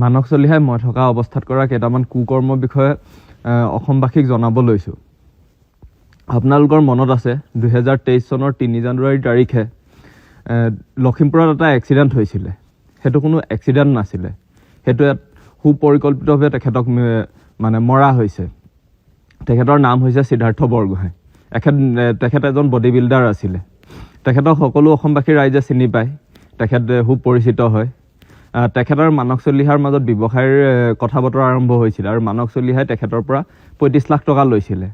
মানস চলিহাই মই থকা অৱস্থাত কৰা কেইটামান কুকৰ্মৰ বিষয়ে অসমবাসীক জনাব লৈছোঁ। আপোনালোকৰ মনত আছে 2023 চনৰ 3 জানুৱাৰী তাৰিখে লখিমপুৰত এটা এক্সিডেণ্ট হৈছিলে। সেইটো কোনো এক্সিডেণ্ট নাছিলে, সেইটো সুপৰিকল্পিতভাৱে তেখেতক মানে মৰা হৈছে। তেখেতৰ নাম হৈছে সিদ্ধাৰ্থ বৰগোহাঁই। তেখেত এজন বডি বিল্ডাৰ আছিলে। তেখেতক সকলো অসমবাসী ৰাইজে চিনি পায়, তেখেত সুপৰিচিত হয়। তেখেতৰ মানস চলিহাৰ মাজত ব্যৱসায়ৰ কথা বতৰা আৰম্ভ হৈছিল আৰু মানস চলিহাই তেখেতৰ পৰা 35 লাখ টকা লৈছিলে।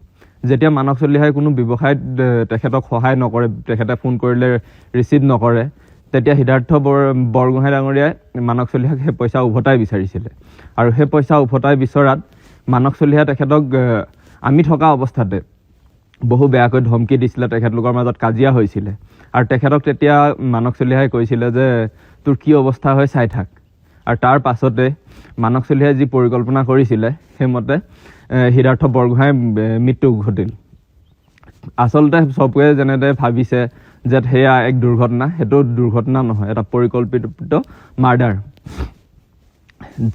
যেতিয়া মানস চলিহাই কোনো ব্যৱসায়ত তেখেতক সহায় নকৰে, তেখেতে ফোন কৰিলে ৰিচিভ নকৰে, তেতিয়া সিদ্ধাৰ্থ বৰগোহাঁই ডাঙৰীয়াই মানস চলিহাক সেই পইচা উভতাই বিচাৰিছিলে। আৰু সেই পইচা উভতাই বিচৰাত মানস চলিহাই তেখেতক আমি থকা অৱস্থাতে বহু বেয়াকৈ ধমকি দিছিলে, তেখেতলোকৰ মাজত কাজিয়া হৈছিলে। আৰু তেখেতক তেতিয়া মানস চলিহাই কৈছিলে যে তোৰ কি অৱস্থা হয় চাই থাক। আৰু তাৰ পাছতে মানস চলিহাই যি পৰিকল্পনা কৰিছিলে সেইমতে সিদ্ধাৰ্থ বৰগোহাঁই মৃত্যু ঘটিল। আচলতে চবকে যেনেদৰে ভাবিছে যে সেয়া এক দুৰ্ঘটনা, সেইটো দুৰ্ঘটনা নহয়, এটা পৰিকল্পিত মাৰ্ডাৰ।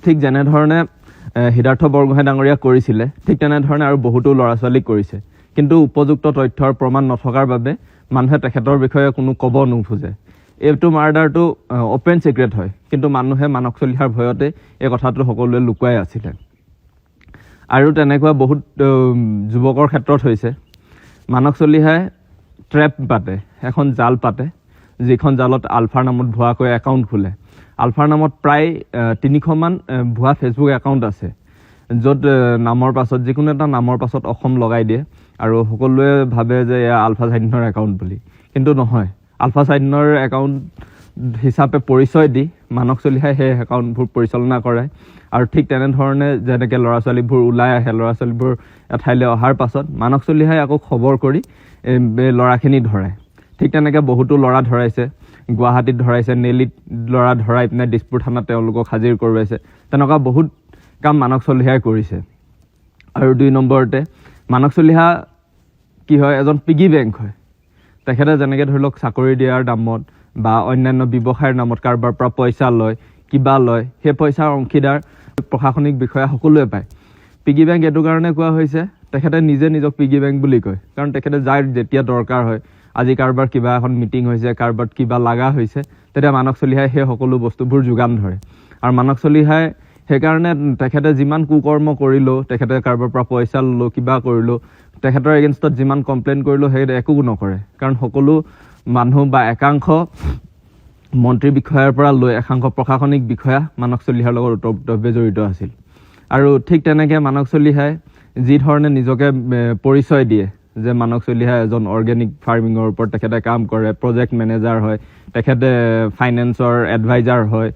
ঠিক যেনেধৰণে সিদ্ধাৰ্থ বৰগোহাঁই ডাঙৰীয়াক কৰিছিলে, ঠিক তেনেধৰণে আৰু বহুতো ল'ৰা ছোৱালীক কৰিছে। কিন্তু উপযুক্ত তথ্যৰ প্ৰমাণ নথকাৰ বাবে মানুহে তেখেতৰ বিষয়ে কোনো ক'ব নোখোজে। এইটো মাৰ্ডাৰটো অপেন চিক্ৰেট হয়, কিন্তু মানুহে মানস চলিহাৰ ভয়তে এই কথাটো সকলোৱে লুকুৱাই আছিলে। আৰু তেনেকুৱা বহুত যুৱকৰ ক্ষেত্ৰত হৈছে। মানস চলিহাই ট্ৰেপ পাতে, এখন জাল পাতে, যিখন জালত আলফাৰ নামত ভুৱাকৈ একাউণ্ট খোলে। আলফাৰ নামত প্ৰায় 300মান ভুৱা ফেচবুক একাউণ্ট আছে, য'ত নামৰ পাছত যিকোনো এটা নামৰ পাছত অসম লগাই দিয়ে আৰু সকলোৱে ভাবে যে এয়া আলফা স্বাধীনৰ একাউণ্ট বুলি। কিন্তু নহয়, আলফা স্বাধীনৰ একাউণ্ট হিচাপে পৰিচয় দি মানস চলিহাই সেই একাউণ্টবোৰ পৰিচালনা কৰে। আৰু ঠিক তেনেধৰণে যেনেকৈ ল'ৰা ছোৱালীবোৰ ওলাই আহে, ল'ৰা ছোৱালীবোৰ এঠাইলৈ অহাৰ পাছত মানস চলিহাই আকৌ খবৰ কৰি ল'ৰাখিনি ধৰায়। ঠিক তেনেকৈ বহুতো ল'ৰা ধৰাইছে, গুৱাহাটীত ধৰাইছে, নেলিত ল'ৰা ধৰাই পিনে দিছপুৰ থানাত তেওঁলোকক হাজিৰ কৰোৱাইছে। তেনেকুৱা বহুত কাম মানস চলিহাই কৰিছে। আৰু 2 নম্বৰতে মানস চলিহা কি হয়, এজন পিগী বেংক হয়। তেখেতে যেনেকৈ ধৰি লওক চাকৰি দিয়াৰ নামত বা অন্যান্য ব্যৱসায়ৰ নামত কাৰোবাৰ পৰা পইচা লয়, কিবা লয়, সেই পইচাৰ অংশীদাৰ প্ৰশাসনিক বিষয়া সকলোৱে পায়। পিগী বেংক এইটো কাৰণে কোৱা হৈছে, তেখেতে নিজে নিজক পিগী বেংক বুলি কয়, কাৰণ তেখেতে যাৰ যেতিয়া দৰকাৰ হয়, আজি কাৰোবাৰ কিবা এখন মিটিং হৈছে, কাৰোবাৰ কিবা লগা হৈছে, তেতিয়া মানস চলিহাই সেই সকলো বস্তুবোৰ যোগান ধৰে। আৰু মানস চলিহাই সেইকাৰণে তেখেতে যিমান কুকৰ্ম কৰিলেও, তেখেতে কাৰোবাৰ পৰা পইচা ল'লেও, কিবা কৰিলেও, তেখেতৰ এগেইনষ্টত যিমান কমপ্লেইন কৰিলেও সেই একো নকৰে। কাৰণ সকলো মানুহ বা একাংশ মন্ত্ৰী বিষয়াৰ পৰা লৈ একাংশ প্ৰশাসনিক বিষয়া মানস চলিহাৰ লগত ওতঃপ্ৰোতভাৱে জড়িত আছিল। আৰু ঠিক তেনেকৈ মানস চলিহাই যি ধৰণে নিজকে পৰিচয় দিয়ে যে মানস চলিহাই এজন অৰ্গেনিক ফাৰ্মিঙৰ ওপৰত তেখেতে কাম কৰে, প্ৰজেক্ট মেনেজাৰ হয়, তেখেতে ফাইনেন্সৰ এডভাইজাৰ হয়,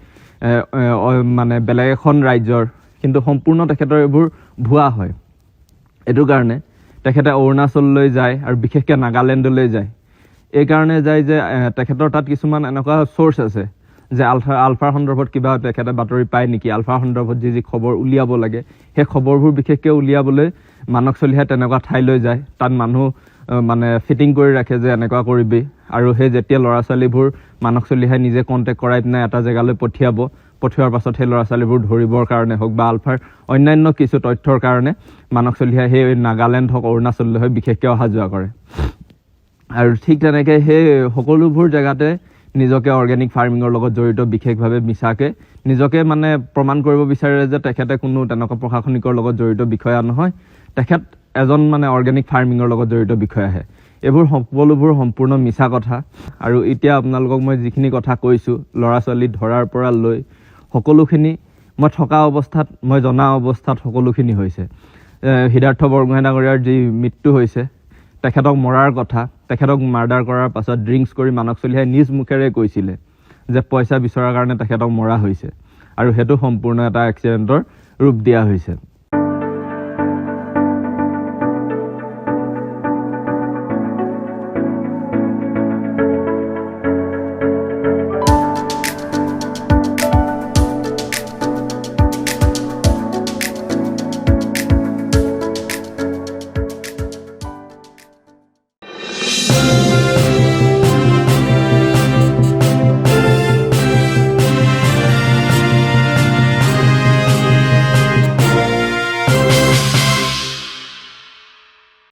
মানে বেলেগ এখন ৰাজ্যৰ, কিন্তু সম্পূৰ্ণ তেখেতৰ এইবোৰ ভুৱা হয়। এইটো কাৰণে তেখেতে অৰুণাচললৈ যায় আৰু বিশেষকৈ নাগালেণ্ডলৈ যায়। এইকাৰণে যায় যে তেখেতৰ তাত কিছুমান এনেকুৱা চ'ৰ্চ আছে যে আলফাৰ সন্দৰ্ভত কিবা তেখেতে বাতৰি পায় নেকি, আলফাৰ সন্দৰ্ভত যি খবৰ উলিয়াব লাগে সেই খবৰবোৰ বিশেষকৈ উলিয়াবলৈ মানস চলিহাই তেনেকুৱা ঠাইলৈ যায়। তাত মানুহ মানে ফিটিং কৰি ৰাখে যে এনেকুৱা কৰিবি, আৰু সেই যেতিয়া ল'ৰা ছোৱালীবোৰ মানস চলিহাই নিজে কণ্টেক্ট কৰাই পিনে এটা জেগালৈ পঠিওৱাৰ পাছত সেই ল'ৰা ছোৱালীবোৰ ধৰিবৰ কাৰণে হওক বা আলফাৰ অন্যান্য কিছু তথ্যৰ কাৰণে মানস চলিহাই সেই নাগালেণ্ড হওক, অৰুণাচললৈ হওক বিশেষকৈ অহা যোৱা কৰে। আৰু ঠিক তেনেকৈ সেই সকলোবোৰ জেগাতে নিজকে অৰ্গেনিক ফাৰ্মিঙৰ লগত জড়িত বিশেষভাৱে মিছাকৈ নিজকে মানে প্ৰমাণ কৰিব বিচাৰে যে তেখেতে কোনো তেনেকুৱা প্ৰশাসনিকৰ লগত জড়িত বিষয়া নহয়, তেখেত এজন মানে অৰ্গেনিক ফাৰ্মিঙৰ লগত জড়িত বিষয়াহে। এইবোৰ সকলোবোৰ সম্পূৰ্ণ মিছা কথা। আৰু এতিয়া আপোনালোকক মই যিখিনি কথা কৈছোঁ, ল'ৰা ছোৱালী ধৰাৰ পৰা লৈ সকলোখিনি মই থকা অৱস্থাত, মই জনা অৱস্থাত সকলোখিনি হৈছে। সিদ্ধাৰ্থ বৰগোহাঁই ডাঙৰীয়াৰ যি মৃত্যু হৈছে, তেখেতক মৰাৰ কথা, তেখেতক মাৰ্ডাৰ কৰাৰ পাছত ড্ৰিংকছ কৰি মানস চলিহাই নিজ মুখেৰে কৈছিলে যে পইচা বিচৰাৰ কাৰণে তেখেতক মৰা হৈছে, আৰু সেইটো সম্পূৰ্ণ এটা এক্সিডেণ্টৰ ৰূপ দিয়া হৈছে।